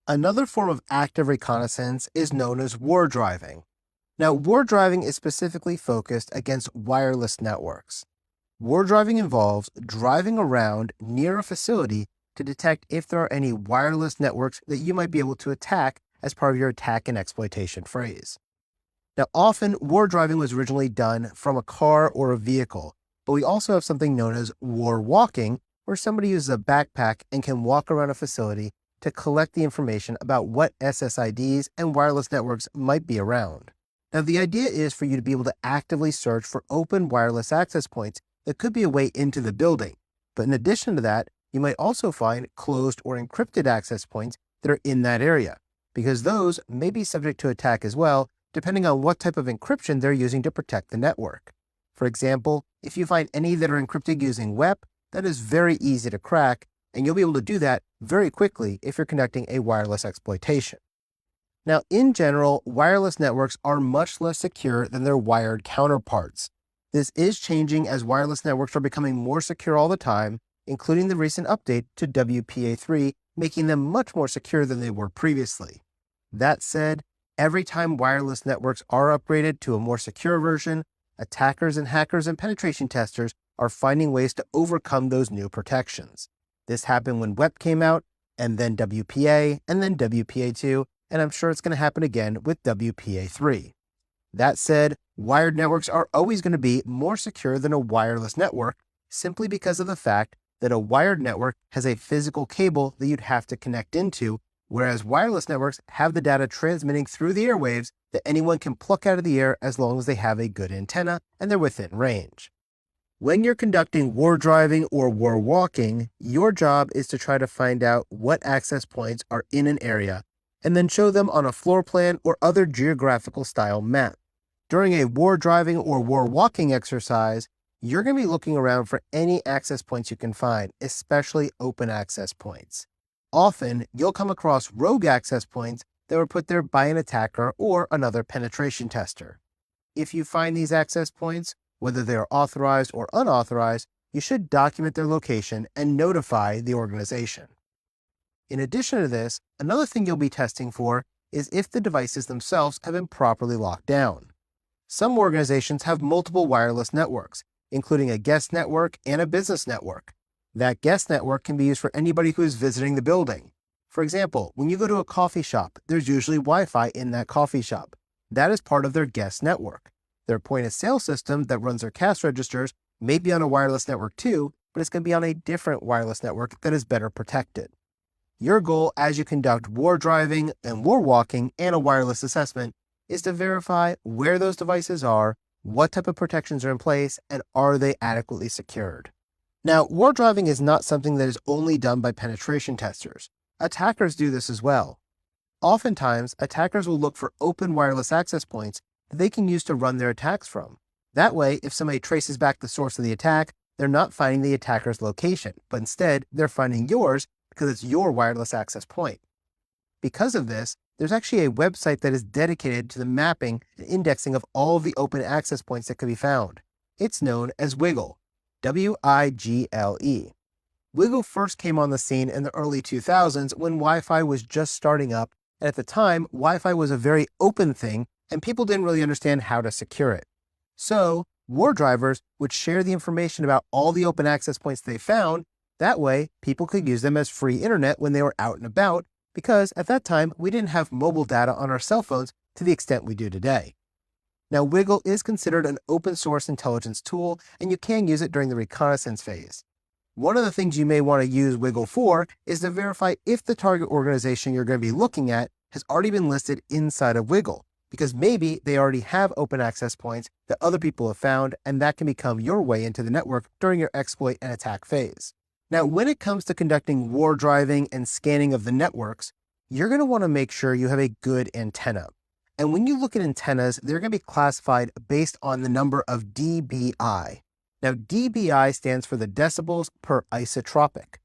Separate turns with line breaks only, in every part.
Another form of active reconnaissance is known as wardriving. Now, wardriving is specifically focused against wireless networks. Wardriving involves driving around near a facility to detect if there are any wireless networks that you might be able to attack as part of your attack and exploitation phrase. Now, often, wardriving was originally done from a car or a vehicle, but we also have something known as war walking, where somebody uses a backpack and can walk around a facility to collect the information about what SSIDs and wireless networks might be around. Now, the idea is for you to be able to actively search for open wireless access points that could be a way into the building. But in addition to that, you might also find closed or encrypted access points that are in that area, because those may be subject to attack as well, depending on what type of encryption they're using to protect the network. For example, if you find any that are encrypted using WEP, that is very easy to crack, and you'll be able to do that very quickly if you're conducting a wireless exploitation. Now, in general, wireless networks are much less secure than their wired counterparts. This is changing as wireless networks are becoming more secure all the time, including the recent update to WPA3, making them much more secure than they were previously. That said, every time wireless networks are upgraded to a more secure version, attackers and hackers and penetration testers are finding ways to overcome those new protections. This happened when WEP came out, and then WPA, and then WPA2, and I'm sure it's going to happen again with WPA3. That said, wired networks are always going to be more secure than a wireless network, simply because of the fact that a wired network has a physical cable that you'd have to connect into, whereas wireless networks have the data transmitting through the airwaves that anyone can pluck out of the air as long as they have a good antenna and they're within range. When you're conducting wardriving or war walking, your job is to try to find out what access points are in an area and then show them on a floor plan or other geographical style map. During a wardriving or war walking exercise, you're going to be looking around for any access points you can find, especially open access points. Often, you'll come across rogue access points that were put there by an attacker or another penetration tester. If you find these access points, whether they are authorized or unauthorized, you should document their location and notify the organization. In addition to this, another thing you'll be testing for is if the devices themselves have been properly locked down. Some organizations have multiple wireless networks, including a guest network and a business network. That guest network can be used for anybody who is visiting the building. For example, when you go to a coffee shop, there's usually Wi-Fi in that coffee shop. That is part of their guest network. Their point-of-sale system that runs their cash registers may be on a wireless network too, but it's going to be on a different wireless network that is better protected. Your goal as you conduct wardriving and war walking and a wireless assessment is to verify where those devices are, what type of protections are in place, and are they adequately secured. Now, wardriving is not something that is only done by penetration testers. Attackers do this as well. Oftentimes, attackers will look for open wireless access points that they can use to run their attacks from. That way, if somebody traces back the source of the attack, they're not finding the attacker's location, but instead, they're finding yours because it's your wireless access point. Because of this, there's actually a website that is dedicated to the mapping and indexing of all of the open access points that can be found. It's known as Wiggle, W-I-G-L-E. Wiggle first came on the scene in the early 2000s when Wi-Fi was just starting up, and at the time, Wi-Fi was a very open thing, and people didn't really understand how to secure it. So, wardrivers would share the information about all the open access points they found. That way, people could use them as free internet when they were out and about, because at that time, we didn't have mobile data on our cell phones to the extent we do today. Now, Wiggle is considered an open source intelligence tool, and you can use it during the reconnaissance phase. One of the things you may want to use Wiggle for is to verify if the target organization you're going to be looking at has already been listed inside of Wiggle, because maybe they already have open access points that other people have found, and that can become your way into the network during your exploit and attack phase. Now, when it comes to conducting wardriving and scanning of the networks, you're going to want to make sure you have a good antenna. And when you look at antennas, they're going to be classified based on the number of dBi. Now, dBi stands for the decibels per isotropic.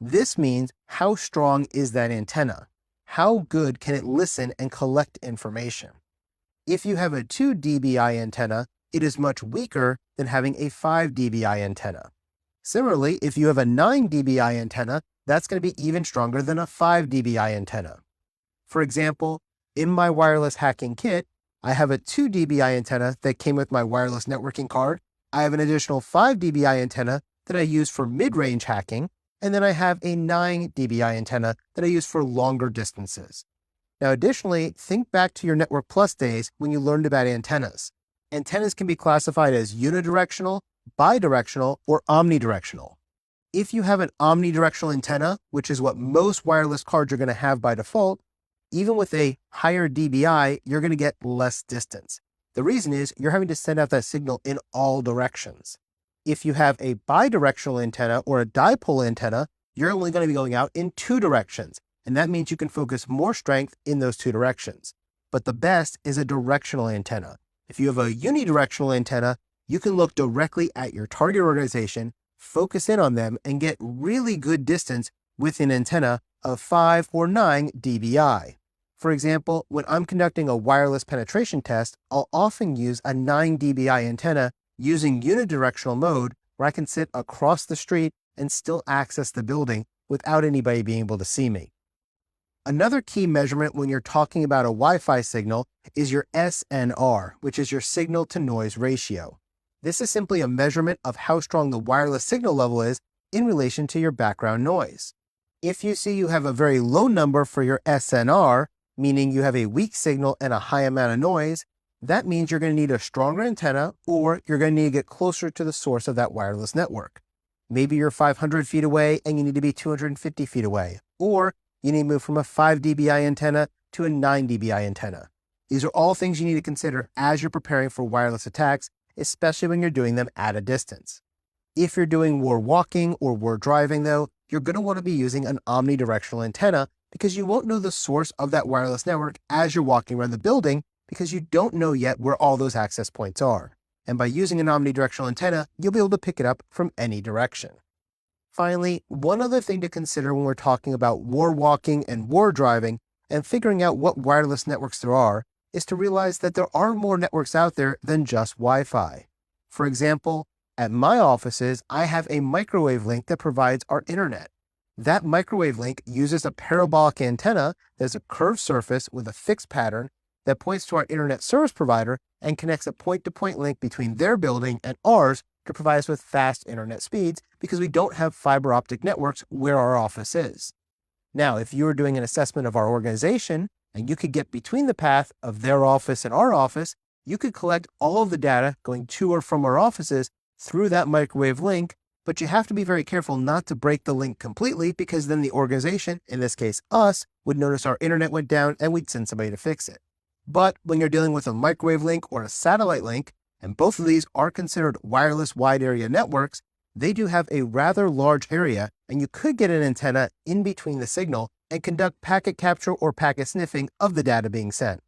This means how strong is that antenna? How good can it listen and collect information? If you have a 2 dBi antenna, it is much weaker than having a 5 dBi antenna. Similarly, if you have a 9 dBi antenna, that's going to be even stronger than a 5 dBi antenna. For example, in my wireless hacking kit, I have a 2 dBi antenna that came with my wireless networking card. I have an additional 5 dBi antenna that I use for mid-range hacking, and then I have a 9 dBi antenna that I use for longer distances. Now, additionally, think back to your Network Plus days when you learned about antennas. Antennas can be classified as unidirectional, bidirectional, or omnidirectional. If you have an omnidirectional antenna, which is what most wireless cards are going to have by default, even with a higher dBi, you're going to get less distance. The reason is you're having to send out that signal in all directions. If you have a bidirectional antenna or a dipole antenna, you're only going to be going out in 2 directions, and that means you can focus more strength in those 2 directions. But the best is a directional antenna. If you have a unidirectional antenna, you can look directly at your target organization, focus in on them, and get really good distance with an antenna of 5 or 9 dBi. For example, when I'm conducting a wireless penetration test, I'll often use a 9 dBi antenna using unidirectional mode where I can sit across the street and still access the building without anybody being able to see me. Another key measurement when you're talking about a Wi-Fi signal is your SNR, which is your signal to noise ratio. This is simply a measurement of how strong the wireless signal level is in relation to your background noise. If you see you have a very low number for your SNR, meaning you have a weak signal and a high amount of noise, that means you're going to need a stronger antenna or you're going to need to get closer to the source of that wireless network. Maybe you're 500 feet away and you need to be 250 feet away, or you need to move from a 5 dBi antenna to a 9 dBi antenna. These are all things you need to consider as you're preparing for wireless attacks, especially when you're doing them at a distance. If you're doing war walking or war driving though, you're going to want to be using an omnidirectional antenna because you won't know the source of that wireless network as you're walking around the building because you don't know yet where all those access points are. And by using an omnidirectional antenna, you'll be able to pick it up from any direction. Finally, one other thing to consider when we're talking about war walking and war driving and figuring out what wireless networks there are is to realize that there are more networks out there than just Wi-Fi. For example, at my offices, I have a microwave link that provides our internet. That microwave link uses a parabolic antenna that has a curved surface with a fixed pattern that points to our internet service provider and connects a point-to-point link between their building and ours to provide us with fast internet speeds because we don't have fiber optic networks where our office is. Now, if you were doing an assessment of our organization and you could get between the path of their office and our office, you could collect all of the data going to or from our offices through that microwave link, but you have to be very careful not to break the link completely because then the organization, in this case us, would notice our internet went down and we'd send somebody to fix it. But when you're dealing with a microwave link or a satellite link, and both of these are considered wireless wide area networks, they do have a rather large area, and you could get an antenna in between the signal and conduct packet capture or packet sniffing of the data being sent.